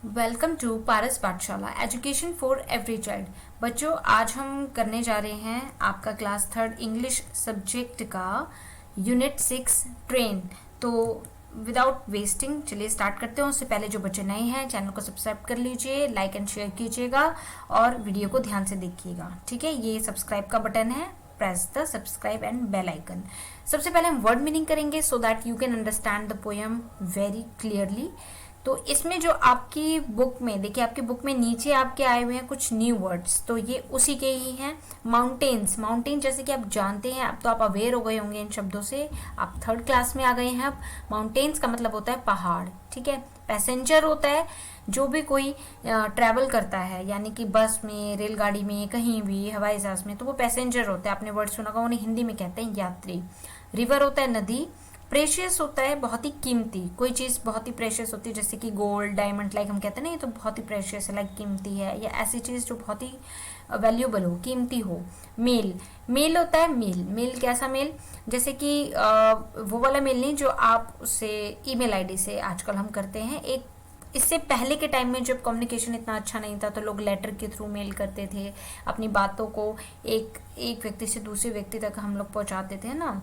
Welcome to पारस पाठशाला education for every child. बच्चों, आज हम करने जा रहे हैं आपका क्लास थर्ड इंग्लिश सब्जेक्ट का यूनिट 6 ट्रेन। तो विदाउट वेस्टिंग चलिए स्टार्ट करते हैं। उससे पहले जो बच्चे नए हैं चैनल को सब्सक्राइब कर लीजिए, लाइक एंड शेयर कीजिएगा और वीडियो को ध्यान से देखिएगा। ठीक है, ये सब्सक्राइब का बटन है, press the subscribe and bell icon. सबसे पहले हम वर्ड मीनिंग करेंगे so that you can understand the poem very clearly. तो इसमें जो आपकी बुक में देखिए, आपकी बुक में नीचे आपके आए हुए हैं कुछ न्यू वर्ड्स, तो ये उसी के ही हैं। माउंटेन्स, माउंटेन जैसे कि आप जानते हैं, अब तो आप अवेयर हो गए होंगे इन शब्दों से, आप थर्ड क्लास में आ गए हैं अब। माउंटेन्स का मतलब होता है पहाड़। ठीक है, पैसेंजर होता है जो भी कोई ट्रैवल करता है, यानी कि बस में, रेलगाड़ी में, कहीं भी, हवाई जहाज में, तो वो पैसेंजर होता है। आपने वर्ड सुना होगा, उन्हें हिंदी में कहते हैं यात्री। रिवर होता है नदी। प्रेशियस होता है बहुत ही कीमती, कोई चीज़ बहुत ही प्रेशियस होती है, जैसे कि गोल्ड, डायमंड, लाइक हम कहते हैं ना, ये तो बहुत ही प्रेशियस है, लाइक कीमती है, या ऐसी चीज़ जो बहुत ही वैल्यूएबल हो, कीमती हो। मेल, मेल होता है मेल। मेल कैसा मेल? जैसे कि वो वाला मेल नहीं जो आप उससे ईमेल आईडी से आजकल हम करते हैं। एक इससे पहले के टाइम में जब कम्युनिकेशन इतना अच्छा नहीं था, तो लोग लेटर के थ्रू मेल करते थे, अपनी बातों को एक व्यक्ति से दूसरे व्यक्ति तक हम लोग पहुंचाते थे ना।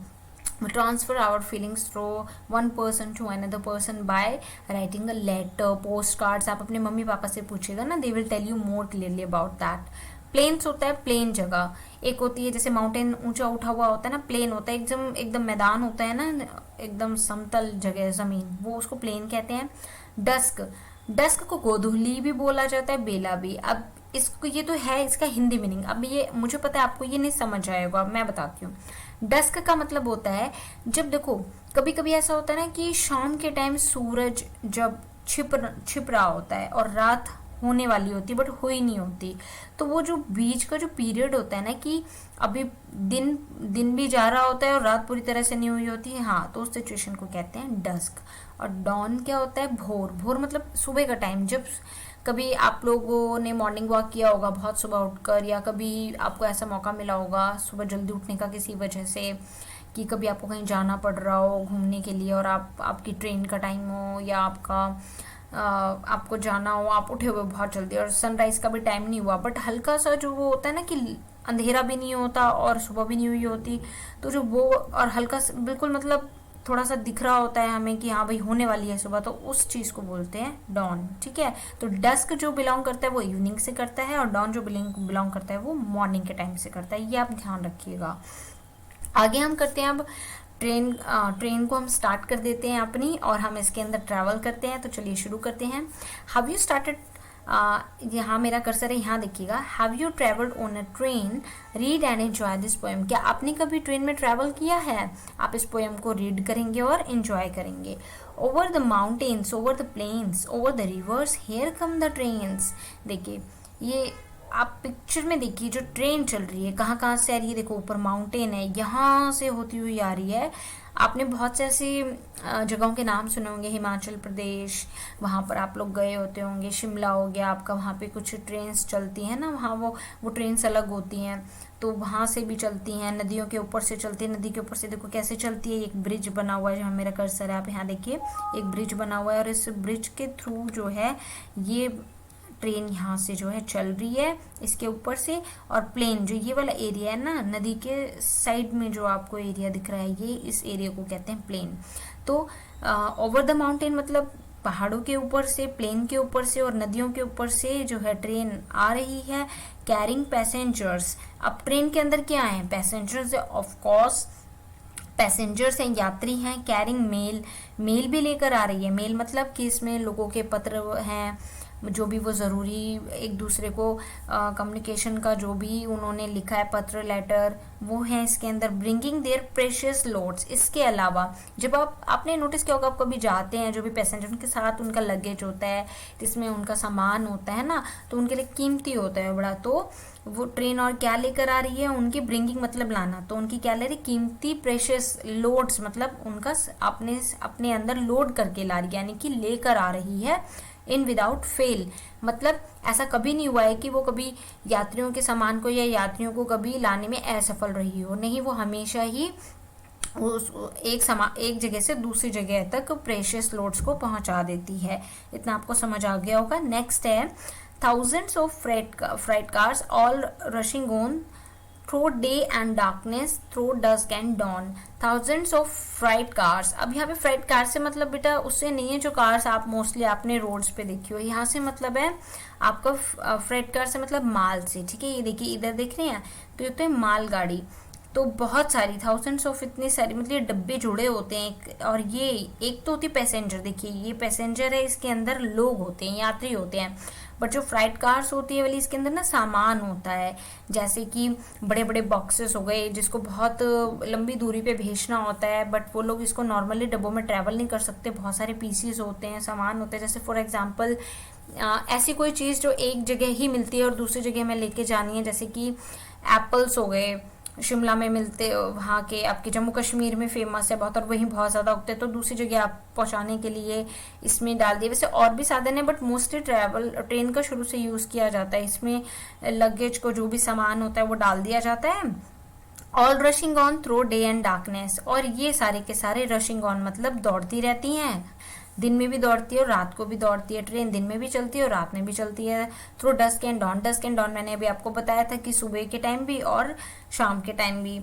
Transfer our feelings through one person to another person by writing a letter, postcards। आप अपने मम्मी पापा से पूछेगा ना, they will tell you more clearly about that। Plains होता है प्लेन जगह। एक होती है जैसे माउंटेन ऊंचा उठा हुआ होता है ना, प्लेन होता है एकदम एकदम मैदान होता है ना, एकदम समतल जगह जमीन, वो उसको प्लेन कहते हैं। डस्क, डस्क को गोधूली भी बोला जाता है, बेला भी। अब इसको, ये तो है इसका हिंदी मीनिंग। अब ये मुझे पता है आपको ये नहीं समझ आएगा, मैं बताती हूँ। डस्क का मतलब होता है जब, देखो कभी कभी ऐसा होता है ना कि शाम के टाइम सूरज जब छिप रहा होता है और रात होने वाली होती है बट हो ही नहीं होती, तो वो जो बीच का जो पीरियड होता है ना, कि अभी दिन भी जा रहा होता है और रात पूरी तरह से नहीं हुई होती है, हाँ, तो उस सिचुएशन को कहते हैं डस्क। और डॉन क्या होता है? भोर। भोर मतलब सुबह का टाइम। जब कभी आप लोगों ने मॉर्निंग वॉक किया होगा बहुत सुबह उठकर, या कभी आपको ऐसा मौका मिला होगा सुबह जल्दी उठने का किसी वजह से, कि कभी आपको कहीं जाना पड़ रहा हो घूमने के लिए और आपकी ट्रेन का टाइम हो, या आपको जाना हो, आप उठे हुए बहुत जल्दी और सनराइज का भी टाइम नहीं हुआ, बट हल्का सा जो वो होता है ना कि अंधेरा भी नहीं होता और सुबह भी नहीं हुई होती, तो जो वो और हल्का बिल्कुल मतलब थोड़ा सा दिख रहा होता है हमें कि हाँ भाई होने वाली है सुबह, तो उस चीज़ को बोलते हैं डॉन। ठीक है, तो डस्क जो बिलोंग करता है वो इवनिंग से करता है, और डॉन जो बिलोंग करता है वो मॉर्निंग के टाइम से करता है। ये आप ध्यान रखिएगा। आगे हम करते हैं अब ट्रेन को हम स्टार्ट कर देते हैं अपनी, और हम इसके अंदर ट्रैवल करते हैं। तो चलिए शुरू करते हैं। हैव यू स्टार्टेड, यहाँ मेरा कर्सर है, यहाँ देखिएगा। Have you travelled on a train, read and enjoy this poem. क्या आपने कभी ट्रेन में ट्रैवल किया है? आप इस पोएम को रीड करेंगे और एंजॉय करेंगे। Over the mountains, over the plains, over the rivers, here come the trains. देखिए, ये आप पिक्चर में देखिए, जो ट्रेन चल रही है कहाँ कहाँ से आ रही है। देखो ऊपर माउंटेन है, यहाँ से होती हुई आ रही है। आपने बहुत से ऐसी जगहों के नाम सुने होंगे, हिमाचल प्रदेश, वहाँ पर आप लोग गए होते होंगे। शिमला हो गया आपका, वहाँ पे कुछ ट्रेन्स चलती हैं ना, वहाँ वो ट्रेन्स अलग होती हैं, तो वहाँ से भी चलती हैं। नदियों के ऊपर से चलती है, नदी के ऊपर से देखो कैसे चलती है। एक ब्रिज बना हुआ है, जहाँ मेरा कर्सर है आप यहाँ देखिए, एक ब्रिज बना हुआ है, और इस ब्रिज के थ्रू जो है ये ट्रेन यहाँ से जो है चल रही है इसके ऊपर से। और प्लेन जो ये वाला एरिया है ना, नदी के साइड में जो आपको एरिया दिख रहा है, ये इस एरिया को कहते हैं प्लेन। तो ओवर द माउंटेन मतलब पहाड़ों के ऊपर से, प्लेन के ऊपर से और नदियों के ऊपर से जो है ट्रेन आ रही है। कैरिंग पैसेंजर्स, अब ट्रेन के अंदर क्या है? पैसेंजर्स है, ऑफ कोर्स पैसेंजर्स हैं, यात्री हैं। कैरिंग मेल, मेल भी लेकर आ रही है। मेल मतलब कि इसमें लोगों के पत्र हैं, जो भी वो ज़रूरी एक दूसरे को कम्युनिकेशन का जो भी उन्होंने लिखा है, पत्र, लेटर, वो है इसके अंदर। Bringing their precious loads. इसके अलावा जब आपने नोटिस किया होगा, आप कभी जाते हैं, जो भी पैसेंजर उनके साथ उनका लगेज होता है, जिसमें उनका सामान होता है ना, तो उनके लिए कीमती होता है बड़ा, तो वो ट्रेन और क्या लेकर आ रही है? उनकी ब्रिंगिंग मतलब लाना, तो उनकी क्या ले रही? कीमती प्रेशियस लोड्स, मतलब उनका अपने अंदर लोड करके ला रही है, यानी कि लेकर आ रही है। इन विदाउट फेल मतलब ऐसा कभी नहीं हुआ है कि वो कभी यात्रियों के सामान को या यात्रियों को कभी लाने में असफल रही हो, नहीं, वो हमेशा ही उस एक जगह से दूसरी जगह तक प्रेशियस लोड्स को पहुंचा देती है। इतना आपको समझ आ गया होगा। नेक्स्ट है thousands of freight cars all rushing on through day and darkness through dusk and dawn। thousands of freight cars, अब यहाँ पे freight car से मतलब बेटा उससे नहीं है जो कार्स आप मोस्टली आपने रोड्स पे देखी हो, यहाँ से मतलब है आपका freight car से मतलब माल से, ठीक है। ये देखिए इधर देख रहे हैं तो ये तो है माल गाड़ी, तो बहुत सारी थाउजेंड्स ऑफ इतनी सारी मतलब ये डब्बे जुड़े होते हैं। और ये एक तो होती पैसेंजर, देखिए ये पैसेंजर है, इसके अंदर लोग होते हैं, यात्री होते हैं। बट जो फ्लाइट कार्स होती है वाली इसके अंदर ना सामान होता है, जैसे कि बड़े बड़े बॉक्सेस हो गए जिसको बहुत लंबी दूरी पे भेजना होता है, बट वो लोग इसको नॉर्मली डब्बों में ट्रैवल नहीं कर सकते। बहुत सारे पीसीज होते हैं, सामान होते हैं, जैसे फॉर एग्जांपल ऐसी कोई चीज़ जो एक जगह ही मिलती है और दूसरी जगह में लेके जानी है, जैसे कि एप्पल्स हो गए, शिमला में मिलते, वहाँ के आपके जम्मू कश्मीर में फेमस है बहुत और वहीं बहुत ज़्यादा उगते हैं, तो दूसरी जगह आप पहुँचाने के लिए इसमें डाल दिए। वैसे और भी साधन है बट मोस्टली ट्रेन का शुरू से यूज़ किया जाता है। इसमें लगेज को जो भी सामान होता है वो डाल दिया जाता है। All rushing on through day and darkness, और ये सारे के सारे रशिंग ऑन मतलब दौड़ती रहती हैं, दिन में भी दौड़ती है और रात को भी दौड़ती है। ट्रेन दिन में भी चलती है और रात में भी चलती है। Through dusk and dawn, dusk and dawn मैंने अभी आपको बताया था कि सुबह के टाइम भी और शाम के टाइम भी।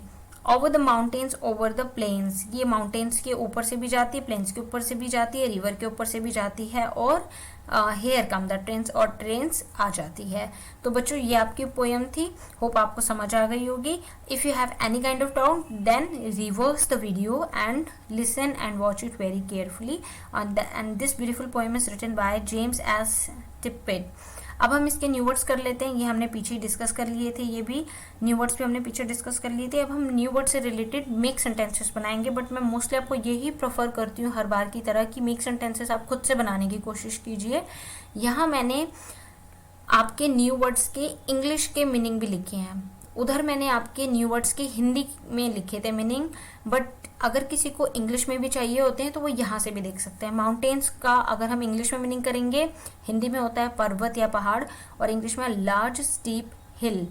Over the mountains over the plains, ये माउंटेन्स के ऊपर से भी जाती है, प्लेन्स के ऊपर से भी जाती है, रिवर के ऊपर से भी जाती है, और हेयर कम द ट्रेन्स, और ट्रेन्स आ जाती है। तो बच्चों ये आपकी पोएम थी, होप आपको समझ आ गई होगी। If you have any kind of doubt then reverse the video and listen and watch it very carefully. And this beautiful poem is written by James S Tippett. अब हम इसके न्यू वर्ड्स कर लेते हैं, ये हमने पीछे डिस्कस कर लिए थे, ये भी न्यू वर्ड्स भी हमने पीछे डिस्कस कर लिए थे। अब हम न्यू वर्ड से रिलेटेड मेक सेंटेंसेस बनाएंगे, बट मैं मोस्टली आपको यही प्रेफर करती हूँ हर बार की तरह कि मेक सेंटेंसेस आप खुद से बनाने की कोशिश कीजिए। यहाँ मैंने आपके न्यू वर्ड्स के इंग्लिश के मीनिंग भी लिखे हैं, उधर मैंने आपके न्यू वर्ड्स के हिंदी में लिखे थे मीनिंग, बट अगर किसी को इंग्लिश में भी चाहिए होते हैं तो वो यहाँ से भी देख सकते हैं। माउंटेन्स का अगर हम इंग्लिश में मीनिंग करेंगे, हिंदी में होता है पर्वत या पहाड़, और इंग्लिश में लार्ज स्टीप हिल,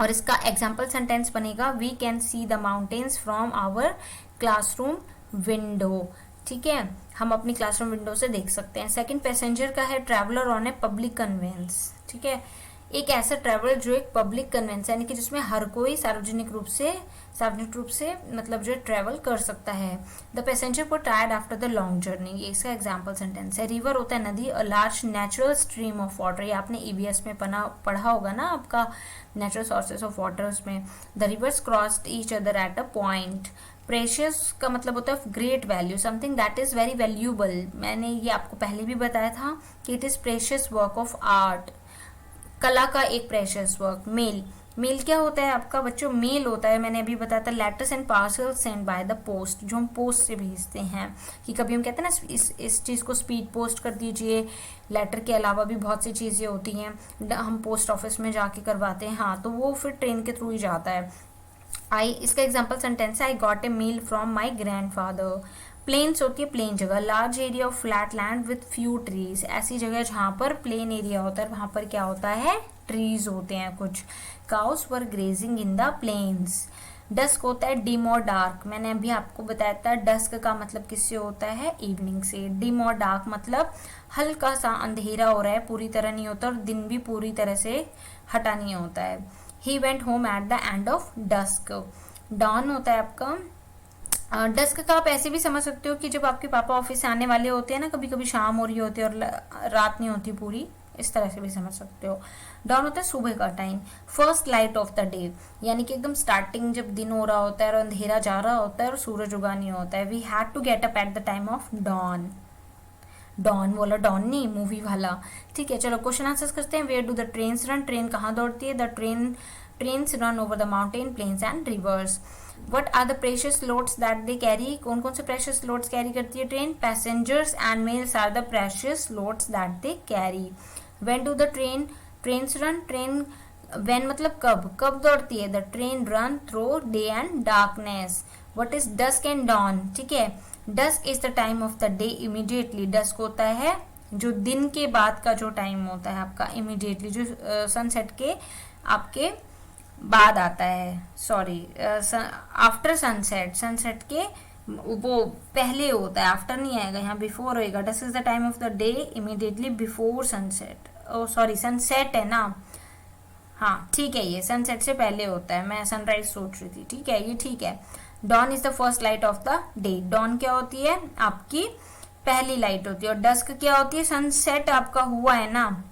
और इसका एग्जाम्पल सेंटेंस बनेगा we can see the mountains from our classroom window. ठीक है, हम अपनी क्लासरूम विंडो से देख सकते हैं। सेकंड पैसेंजर का है traveller on a public conveyance. ठीक है, एक ऐसा ट्रैवलर जो एक पब्लिक कन्वेंस यानी कि जिसमें हर कोई सार्वजनिक रूप से मतलब जो ट्रैवल कर सकता है। The passenger for tired after the long journey, ये इसका एग्जाम्पल सेंटेंस है। रिवर होता है नदी, a large natural stream of water, ये आपने ईवीएस में पढ़ा होगा ना आपका नेचुरल सोर्सेस ऑफ वाटर्स में। The reverse crossed each other at a point. Precious का मतलब होता है great value, something that is very valuable. मैंने ये आपको पहले भी बताया था कि it is precious work of art, कला का एक प्रेशियस वर्क। मेल, मेल क्या होता है आपका बच्चों? मेल होता है, मैंने अभी बताया था, letters and parcel send by the post, जो हम पोस्ट से भेजते हैं। कि कभी हम कहते हैं ना इस चीज़ को स्पीड पोस्ट कर दीजिए। लेटर के अलावा भी बहुत सी चीज़ें होती हैं, हम पोस्ट ऑफिस में जाके करवाते हैं, हाँ, तो वो फिर ट्रेन के थ्रू ही जाता है। इसका एग्जाम्पल सेंटेंस है I got a mail from my grandfather. Plains होती है प्लेन जगह, large area of flat land with few trees, ऐसी जगह जहाँ पर प्लेन एरिया होता है, वहाँ पर क्या होता है? ट्रीज होते हैं कुछ। Cows were grazing in the plains. Dusk होता है डिम और डार्क, मैंने अभी आपको बताया था डस्क का मतलब किससे होता है? इवनिंग से। डिम और डार्क मतलब हल्का सा अंधेरा हो रहा है, पूरी तरह नहीं होता, और दिन भी पूरी तरह से हटा नहीं होता है। He went home at the end of dusk. Dawn होता है आपका डस्क का आप ऐसे भी समझ सकते हो कि जब आपके पापा ऑफिस से आने वाले होते हैं ना, कभी कभी शाम हो रही होती है और रात नहीं होती पूरी, इस तरह से भी समझ सकते हो। डाउन होता है सुबह का time. First light of the day, यानी कि एकदम स्टार्टिंग जब दिन हो रहा होता है और अंधेरा जा रहा होता है और सूरज उगा नहीं होता है। We had to get up at the time of dawn. Dawn बोला, डॉन नहीं, मूवी वाला। ठीक है, चलो क्वेश्चन आंसर्स करते हैं। Where do the trains run, train कहाँ दौड़ती है? The trains run over the mountain, plains and rivers. What are the precious loads that they carry? कौन कौन से precious loads कैरी करती है train? Passengers and mails are the precious loads that they carry. When do the trains run? Train when मतलब कब दौड़ती है? The train run through day and darkness. What is dusk and dawn? ठीक है, dusk is the time of the day immediately. dusk होता है जो दिन के बाद का जो टाइम होता है आपका immediately, जो सनसेट के आपके बाद आता है, सॉरी, आफ्टर सनसेट, सनसेट के वो पहले होता है, आफ्टर नहीं आएगा यहाँ, बिफोर होएगा। Dusk is the time of the day immediately before sunset, oh sorry sunset है ना, हाँ ठीक है, ये सनसेट से पहले होता है, मैं सनराइज सोच रही थी, ठीक है ये ठीक है। Dawn is the first light of the day, dawn क्या होती है, आपकी पहली लाइट होती है, और डस्क क्या होती है, सनसेट आपका हुआ है ना,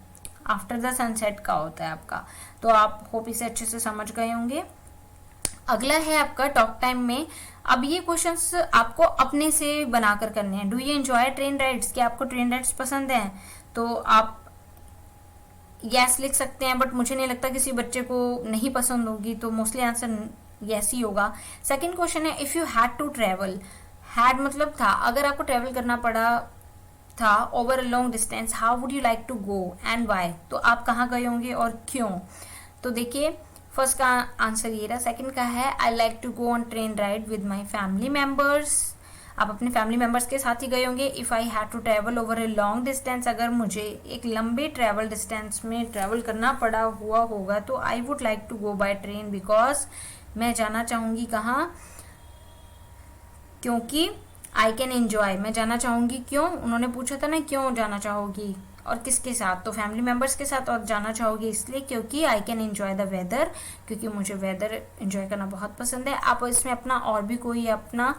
आफ्टर द सनसेट का होता है आपका। तो आप होप इसे अच्छे से समझ गए होंगे। अगला है आपका टॉक टाइम में। अब ये क्वेश्चंस आपको अपने से बनाकर करने हैं। Do you enjoy train rides, क्या आपको ट्रेन राइड्स पसंद हैं? तो आप यस लिख सकते हैं, बट मुझे नहीं लगता किसी बच्चे को नहीं पसंद होगी, तो मोस्टली आंसर यस ही होगा। सेकंड क्वेश्चन है, if you had to travel, had मतलब था, अगर आपको ट्रेवल करना पड़ा था over a long distance, how would you like to go and why, तो आप कहाँ गए होंगे और क्यों? तो देखिए फर्स्ट का आंसर ये रहा। सेकंड का है, I like to go on train ride with my family members, आप अपने फैमिली मेम्बर्स के साथ ही गए होंगे। If I had to travel over a long distance, अगर मुझे एक लंबे ट्रैवल डिस्टेंस में ट्रैवल करना पड़ा हुआ होगा तो I would like to go by train because, मैं जाना चाहूँगी कहाँ, क्योंकि आई कैन एंजॉय, मैं जाना चाहूँगी क्यों, उन्होंने पूछा था ना क्यों जाना चाहोगी और किसके साथ, तो फैमिली मेम्बर्स के साथ, और जाना चाहोगी इसलिए क्योंकि I can enjoy the weather, क्योंकि मुझे वेदर एंजॉय करना बहुत पसंद है। आप इसमें अपना और भी कोई अपना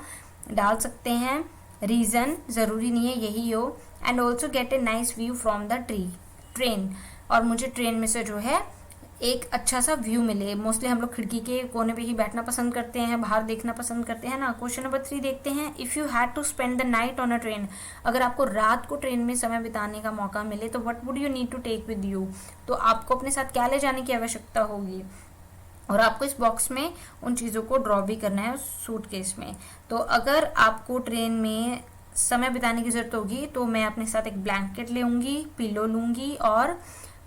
डाल सकते हैं, रीज़न ज़रूरी नहीं है यही हो। And also get a nice view from the train, और मुझे ट्रेन में से जो है एक अच्छा सा व्यू मिले। मोस्टली हम लोग खिड़की के कोने पे ही बैठना पसंद करते हैं, बाहर देखना पसंद करते हैं ना। क्वेश्चन नंबर 3 देखते हैं, if you had to spend the night on a train, अगर आपको रात को ट्रेन में समय बिताने का मौका मिले तो what would you need to take with you, तो आपको अपने साथ क्या ले जाने की आवश्यकता होगी, और आपको इस बॉक्स में उन चीज़ों को ड्रॉ भी करना है उस सूटकेस में। तो अगर आपको ट्रेन में समय बिताने की ज़रूरत होगी तो मैं अपने साथ एक ब्लैंकेट लूँगी, पिलो लूँगी और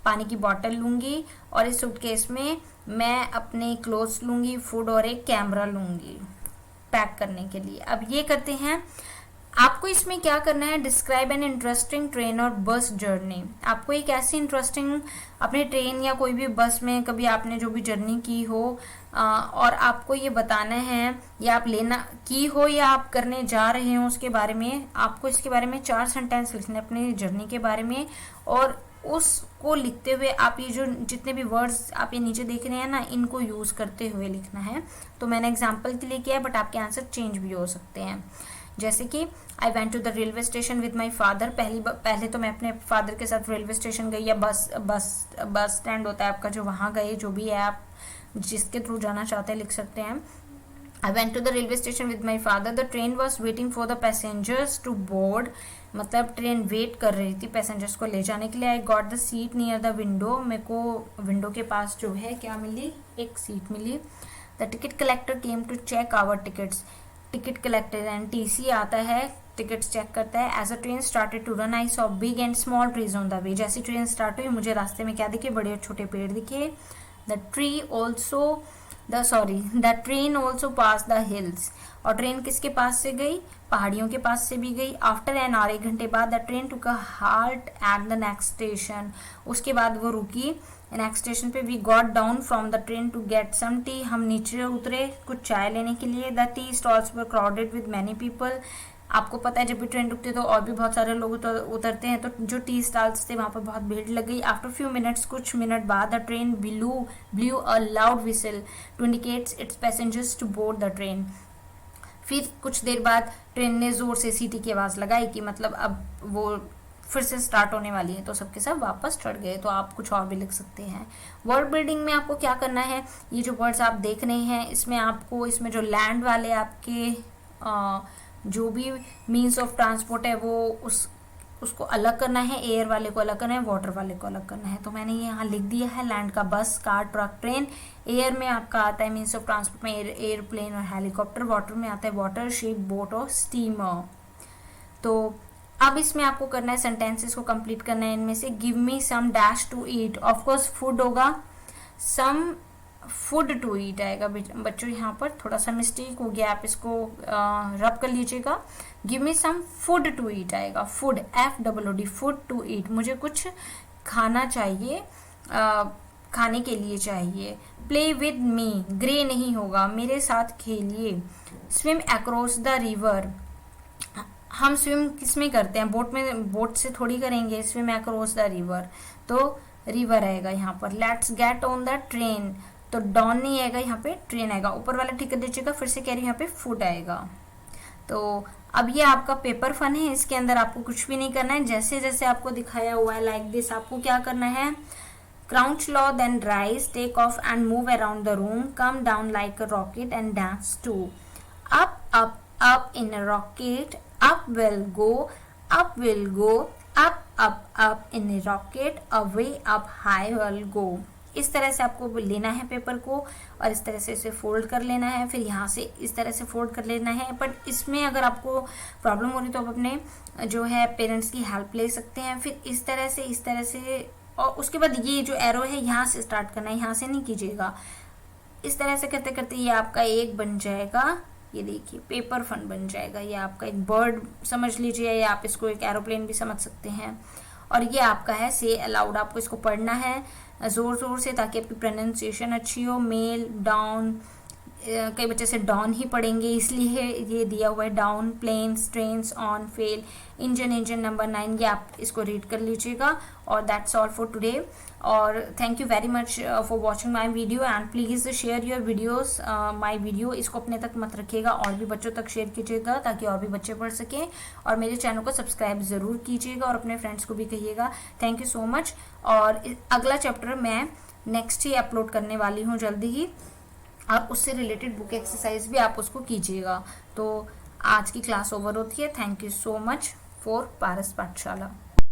पानी की बॉटल लूँगी, और इस सूटकेस में मैं अपने क्लोथ्स लूँगी, फूड और एक कैमरा लूँगी पैक करने के लिए। अब ये करते हैं, आपको इसमें क्या करना है, डिस्क्राइब एन इंटरेस्टिंग ट्रेन और बस जर्नी। आपको एक ऐसी इंटरेस्टिंग अपने ट्रेन या कोई भी बस में कभी आपने जो भी जर्नी की हो और आपको ये बताना है, या आप लेना की हो या आप करने जा रहे हो उसके बारे में, आपको इसके बारे में 4 सेंटेंस लिखने अपनी जर्नी के बारे में, और उसको लिखते हुए आप ये जो जितने भी वर्ड्स आप ये नीचे देख रहे हैं ना, इनको यूज़ करते हुए लिखना है। तो मैंने एग्जाम्पल के लिए किया है, बट आपके आंसर चेंज भी हो सकते हैं। जैसे कि I went to the railway station with my father, पहले तो मैं अपने फादर के साथ रेलवे स्टेशन गई, या बस स्टैंड होता है आपका जो, वहाँ गए, जो भी है आप जिसके थ्रू जाना चाहते हैं लिख सकते हैं। I went to the railway station with my father. The train was waiting for the passengers to board. मतलब ट्रेन वेट कर रही थी पैसेंजर्स को ले जाने के लिए। I got the seat near the window, मेरे को विंडो के पास जो है क्या मिली, एक सीट मिली। The ticket collector came to check our tickets, ticket collector and TC आता है, टिकट्स चेक करता है। As a train started to run I saw big and small trees on the way, जैसी ट्रेन स्टार्ट हुई मुझे रास्ते में क्या दिखे, बड़े और छोटे पेड़ दिखे। The train also pass the hills, और ट्रेन किसके पास से गई, पहाड़ियों के पास से भी गई। आफ्टर एन आवर, 1 घंटे बाद, the train took a halt at the next station, उसके बाद वो रुकी नेक्स्ट स्टेशन पे। We got down from the train to get some tea, हम नीचे उतरे कुछ चाय लेने के लिए। The tea stalls were crowded with many people, आपको पता है जब भी ट्रेन रुकती है तो और भी बहुत सारे लोग उतरते हैं, तो जो टी स्टॉल्स थे वहाँ पर बहुत भीड़ लग गई। आफ्टर फ्यू मिनट्स, कुछ मिनट बाद, the train blew a loud whistle to indicates its passengers to board the train. फिर कुछ देर बाद ट्रेन ने ज़ोर से सीटी की आवाज़ लगाई कि मतलब अब वो फिर से स्टार्ट होने वाली है, तो सबके सब वापस चढ़ गए। तो आप कुछ और भी लिख सकते हैं। वर्ड बिल्डिंग में आपको क्या करना है, ये जो वर्ड्स आप देख रहे हैं इसमें आपको, इसमें जो लैंड वाले आपके जो भी मीन्स ऑफ ट्रांसपोर्ट है वो उसको अलग करना है, एयर वाले को अलग करना है, वाटर वाले को अलग करना है। तो मैंने यहाँ लिख दिया है, लैंड का बस, कार, ट्रक, ट्रेन। एयर में आपका आता है मीन्स ऑफ ट्रांसपोर्ट में एयरप्लेन और हेलीकॉप्टर। वाटर में आता है वाटर, शिप, बोट और स्टीमर। तो अब इसमें आपको करना है सेंटेंसेस को कंप्लीट करना है। इनमें से give me some dash to eat, of course food होगा, सम फूड टू ईट आएगा। बच्चों यहाँ पर थोड़ा सा मिस्टेक हो गया, आप इसको रब कर लीजिएगा। Give me some food to eat आएगा, food, FOOD, food to eat, मुझे कुछ खाना चाहिए, खाने के लिए चाहिए। प्ले विद मी, ग्रे नहीं होगा, मेरे साथ खेलिए। स्विम अक्रॉस द रिवर, हम स्विम किस में करते हैं, बोट में, बोट से थोड़ी करेंगे। स्विम अक्रॉस द रिवर, तो रिवर आएगा यहाँ पर। Let's get on the train, तो डॉन नहीं आएगा यहाँ पे, ट्रेन आएगा। ऊपर वाला ठीक कर दीजिएगा, फिर से कह रही हूँ यहाँ पे फुट आएगा। तो अब ये आपका पेपर फन है, इसके अंदर आपको कुछ भी नहीं करना है, जैसे जैसे आपको दिखाया हुआ है लाइक दिस आपको क्या करना है। Crouch low then rise, take off and move around the room, come down like a rocket and dance too. Up up up in a rocket, up we'll go, up we'll go, up up up in a rocket, away up high we'll go. इस तरह से आपको लेना है paper को और इस तरह से इसे फोल्ड कर लेना है, फिर यहाँ से इस तरह से फोल्ड कर लेना है। बट इसमें अगर आपको प्रॉब्लम हो रही तो आप अपने जो है पेरेंट्स की हेल्प ले सकते हैं। फिर इस तरह से और उसके बाद ये जो एरो है यहाँ से स्टार्ट करना है, यहाँ से नहीं कीजिएगा। इस तरह से करते करते ये आपका एक बन जाएगा, ये देखिए पेपर फन बन जाएगा। ये आपका एक बर्ड समझ लीजिए, या आप इसको एक एरोप्लेन भी समझ सकते हैं। और ये आपका है से अलाउड, आपको इसको पढ़ना है ज़ोर ज़ोर से ताकि आपकी प्रोनाउंसिएशन अच्छी हो। मेल डाउन, कई बच्चे से डॉन ही पढ़ेंगे इसलिए ये दिया हुआ है down. Plains, trains, on, fail, engine number 9, ये आप इसको रीड कर लीजिएगा। और दैट्स ऑल फॉर टुडे, और thank you very much for watching my video and please share your videos my video. इसको अपने तक मत रखिएगा, और भी बच्चों तक शेयर कीजिएगा ताकि और भी बच्चे पढ़ सकें। और मेरे चैनल को सब्सक्राइब ज़रूर कीजिएगा और अपने फ्रेंड्स को भी कहिएगा। Thank you so much. और अगला चैप्टर मैं नेक्स्ट ही अपलोड करने वाली हूँ जल्दी ही, और उससे रिलेटेड बुक एक्सरसाइज भी आप उसको कीजिएगा। तो आज की क्लास ओवर होती है। Thank you so much for Paras पाठशाला।